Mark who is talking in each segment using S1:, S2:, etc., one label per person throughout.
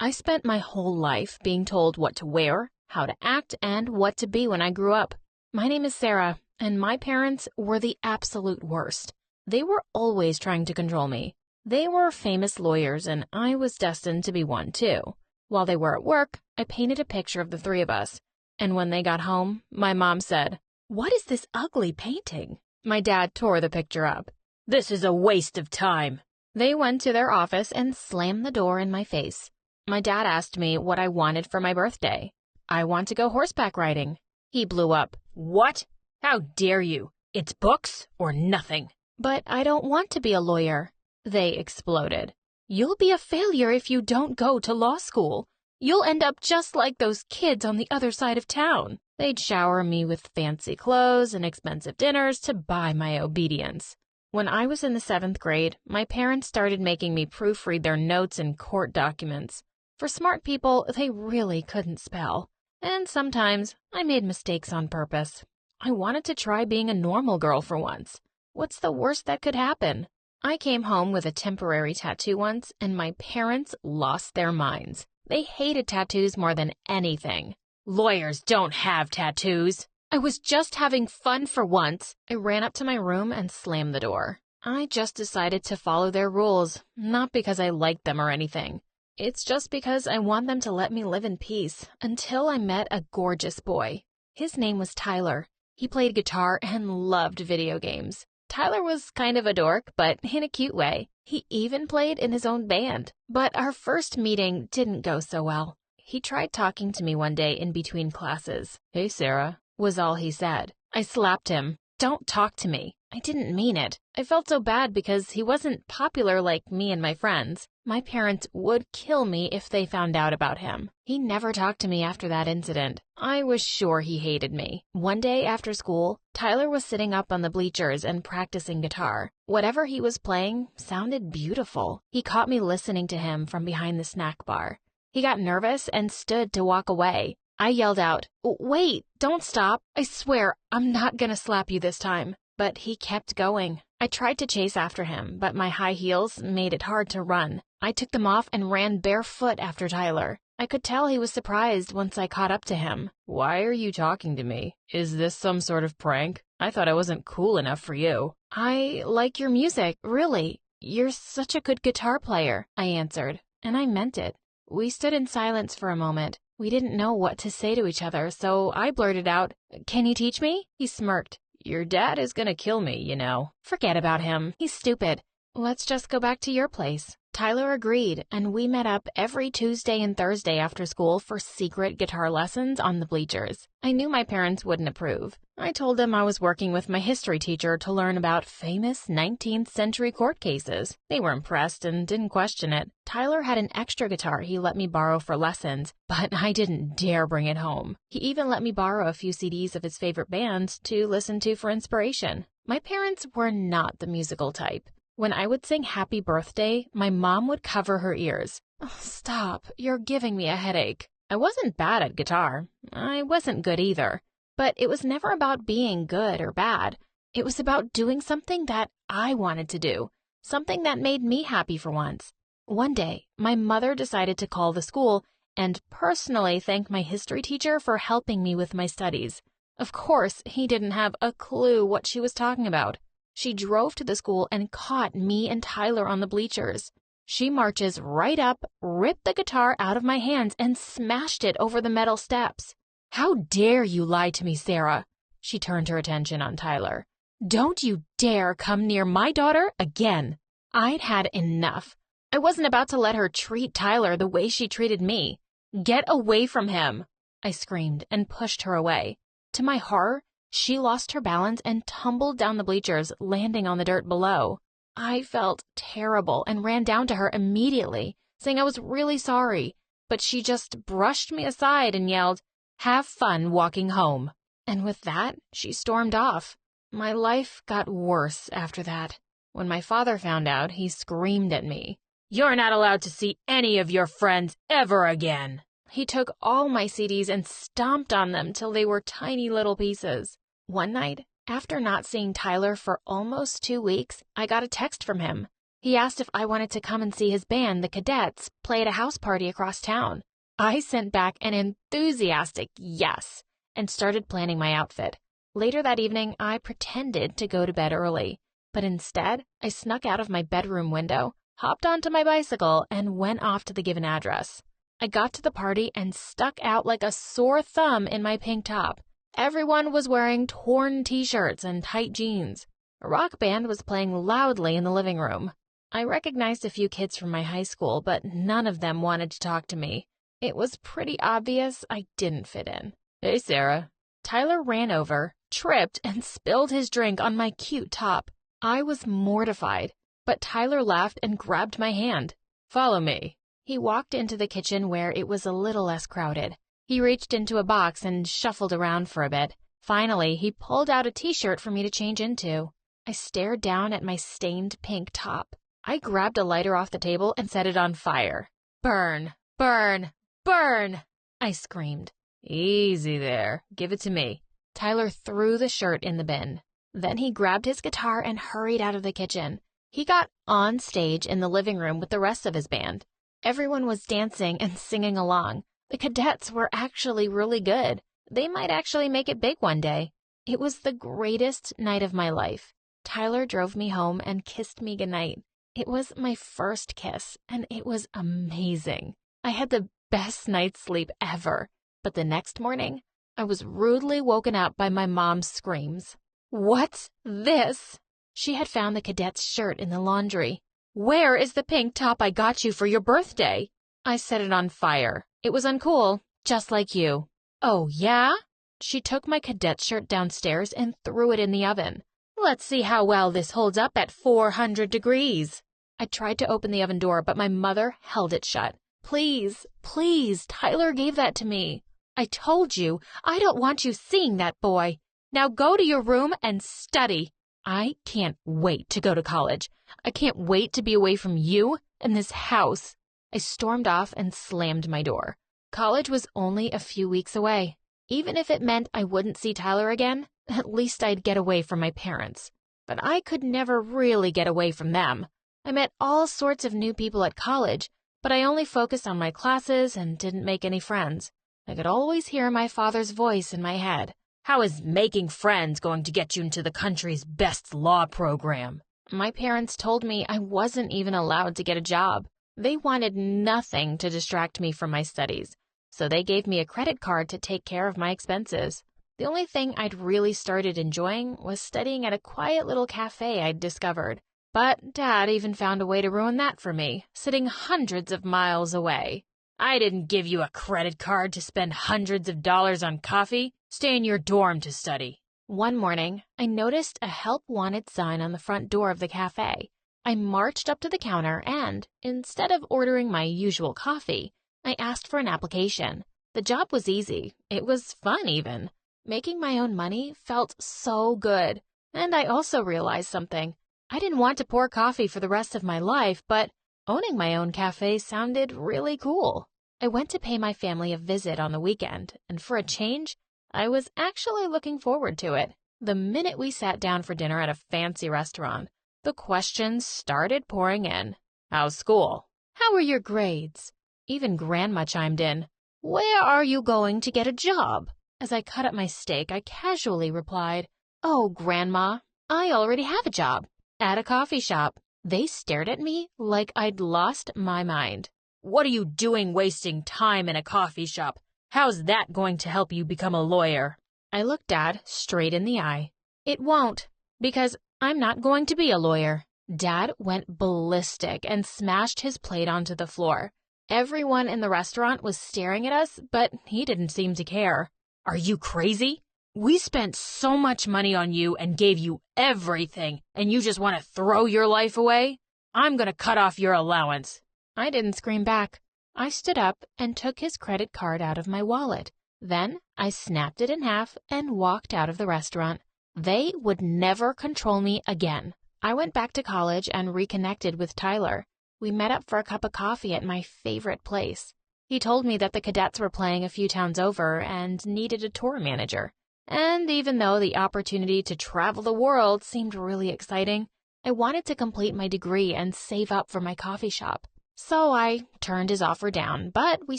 S1: I spent my whole life being told what to wear, how to act, and what to be when I grew up. My name is Sarah, and my parents were the absolute worst. They were always trying to control me. They were famous lawyers, and I was destined to be one too. While they were at work, I painted a picture of the three of us. And when they got home, my mom said, "What is this ugly painting?" My dad tore the picture up. "This is a waste of time." They went to their office and slammed the door in my face. My dad asked me what I wanted for my birthday. "I want to go horseback riding." He blew up. "What? How dare you? It's books or nothing." "But I don't want to be a lawyer." They exploded. "You'll be a failure if you don't go to law school. You'll end up just like those kids on the other side of town." They'd shower me with fancy clothes and expensive dinners to buy my obedience. When I was in the 7th grade, my parents started making me proofread their notes and court documents. For smart people, they really couldn't spell. And sometimes I made mistakes on purpose. I wanted to try being a normal girl for once. What's the worst that could happen? I came home with a temporary tattoo once, and my parents lost their minds. They hated tattoos more than anything. "Lawyers don't have tattoos." I was just having fun for once. I ran up to my room and slammed the door. I just decided to follow their rules, not because I liked them or anything. It's just because I want them to let me live in peace until I met a gorgeous boy. His name was Tyler. He played guitar and loved video games. Tyler was kind of a dork, but in a cute way. He even played in his own band. But our first meeting didn't go so well. He tried talking to me one day in between classes. "Hey, Sarah," was all he said. I slapped him. "Don't talk to me." I didn't mean it. I felt so bad because he wasn't popular like me and my friends. My parents would kill me if they found out about him. He never talked to me after that incident. I was sure he hated me. One day after school, Tyler was sitting up on the bleachers and practicing guitar. Whatever he was playing sounded beautiful. He caught me listening to him from behind the snack bar. He got nervous and stood to walk away. I yelled out, "Wait, don't stop. I swear I'm not gonna slap you this time." But he kept going. I tried to chase after him, but my high heels made it hard to run. I took them off and ran barefoot after Tyler. I could tell he was surprised once I caught up to him. "Why are you talking to me? Is this some sort of prank? I thought I wasn't cool enough for you." "I like your music, really. You're such a good guitar player," I answered, and I meant it. We stood in silence for a moment. We didn't know what to say to each other, so I blurted out, "Can you teach me?" He smirked. "Your dad is gonna kill me, you know." "Forget about him. He's stupid. Let's just go back to your place." Tyler agreed, and we met up every Tuesday and Thursday after school for secret guitar lessons on the bleachers. I knew my parents wouldn't approve. I told them I was working with my history teacher to learn about famous 19th century court cases. They were impressed and didn't question it. Tyler had an extra guitar he let me borrow for lessons, but I didn't dare bring it home. He even let me borrow a few CDs of his favorite bands to listen to for inspiration. My parents were not the musical type. When I would sing Happy Birthday, my mom would cover her ears. "Oh, stop, you're giving me a headache." I wasn't bad at guitar. I wasn't good either. But it was never about being good or bad. It was about doing something that I wanted to do, something that made me happy for once. One day, my mother decided to call the school and personally thank my history teacher for helping me with my studies. Of course, he didn't have a clue what she was talking about. She drove to the school and caught me and Tyler on the bleachers. She marches right up, ripped the guitar out of my hands, and smashed it over the metal steps. "How dare you lie to me, Sarah?" She turned her attention on Tyler. "Don't you dare come near my daughter again." I'd had enough. I wasn't about to let her treat Tyler the way she treated me. "Get away from him," I screamed and pushed her away. To my horror, she lost her balance and tumbled down the bleachers, landing on the dirt below. I felt terrible and ran down to her immediately, saying I was really sorry, but she just brushed me aside and yelled, "Have fun walking home." And with that, she stormed off. My life got worse after that. When my father found out, he screamed at me, "You're not allowed to see any of your friends ever again." He took all my CDs and stomped on them till they were tiny little pieces. One night, after not seeing Tyler for almost 2 weeks, I got a text from him. He asked if I wanted to come and see his band, the Cadets, play at a house party across town. I sent back an enthusiastic yes and started planning my outfit. Later that evening, I pretended to go to bed early, but instead, I snuck out of my bedroom window, hopped onto my bicycle, and went off to the given address. I got to the party and stuck out like a sore thumb in my pink top. Everyone was wearing torn t-shirts and tight jeans. A rock band was playing loudly in the living room. I recognized a few kids from my high school, but none of them wanted to talk to me. It was pretty obvious I didn't fit in. "Hey, Sarah." Tyler ran over, tripped, and spilled his drink on my cute top. I was mortified, but Tyler laughed and grabbed my hand. "Follow me." He walked into the kitchen where it was a little less crowded. He reached into a box and shuffled around for a bit. Finally, he pulled out a t-shirt for me to change into. I stared down at my stained pink top. I grabbed a lighter off the table and set it on fire. "Burn, burn, burn!" I screamed. "Easy there. Give it to me." Tyler threw the shirt in the bin. Then he grabbed his guitar and hurried out of the kitchen. He got on stage in the living room with the rest of his band. Everyone was dancing and singing along. The Cadets were actually really good. They might actually make it big one day. It was the greatest night of my life. Tyler drove me home and kissed me goodnight. It was my first kiss, and it was amazing. I had the best night's sleep ever. But the next morning, I was rudely woken up by my mom's screams. "What's this?" She had found the Cadet's shirt in the laundry. "Where is the pink top I got you for your birthday?" I set it on fire. It was uncool, just like you. "Oh, yeah?" She took my Cadet shirt downstairs and threw it in the oven. "Let's see how well this holds up at 400 degrees. I tried to open the oven door, but my mother held it shut. "Please, please, Tyler gave that to me. I told you, I don't want you seeing that boy. Now go to your room and study." I can't wait to go to college. I can't wait to be away from you and this house. I stormed off and slammed my door. College was only a few weeks away. Even if it meant I wouldn't see Tyler again, at least I'd get away from my parents. But I could never really get away from them. I met all sorts of new people at college, but I only focused on my classes and didn't make any friends. I could always hear my father's voice in my head. "How is making friends going to get you into the country's best law program?" My parents told me I wasn't even allowed to get a job. They wanted nothing to distract me from my studies, so they gave me a credit card to take care of my expenses. The only thing I'd really started enjoying was studying at a quiet little cafe I'd discovered. But Dad even found a way to ruin that for me, sitting hundreds of miles away. "I didn't give you a credit card to spend hundreds of dollars on coffee. Stay in your dorm to study." One morning, I noticed a help wanted sign on the front door of the cafe. I marched up to the counter and, instead of ordering my usual coffee, I asked for an application. The job was easy. It was fun even. Making my own money felt so good. And I also realized something. I didn't want to pour coffee for the rest of my life, but owning my own cafe sounded really cool. I went to pay my family a visit on the weekend, and for a change, I was actually looking forward to it. The minute we sat down for dinner at a fancy restaurant, the questions started pouring in. "How's school?" "How are your grades?" Even Grandma chimed in. "Where are you going to get a job?" As I cut up my steak, I casually replied, "Oh, Grandma, I already have a job at a coffee shop." They stared at me like I'd lost my mind. "What are you doing wasting time in a coffee shop? How's that going to help you become a lawyer?" I looked Dad straight in the eye. "It won't, because I'm not going to be a lawyer." Dad went ballistic and smashed his plate onto the floor. Everyone in the restaurant was staring at us, but he didn't seem to care. "Are you crazy? We spent so much money on you and gave you everything, and you just want to throw your life away? I'm going to cut off your allowance." I didn't scream back. I stood up and took his credit card out of my wallet. Then I snapped it in half and walked out of the restaurant. They would never control me again. I went back to college and reconnected with Tyler. We met up for a cup of coffee at my favorite place. He told me that the Cadets were playing a few towns over and needed a tour manager. And even though the opportunity to travel the world seemed really exciting, I wanted to complete my degree and save up for my coffee shop. So I turned his offer down, but we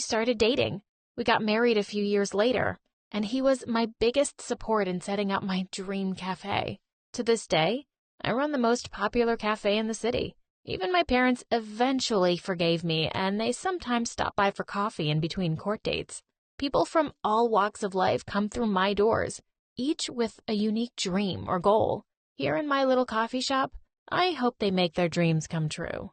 S1: started dating. We got married a few years later, and he was my biggest support in setting up my dream cafe. To this day, I run the most popular cafe in the city. Even my parents eventually forgave me, and they sometimes stop by for coffee in between court dates. People from all walks of life come through my doors, each with a unique dream or goal. Here in my little coffee shop, I hope they make their dreams come true.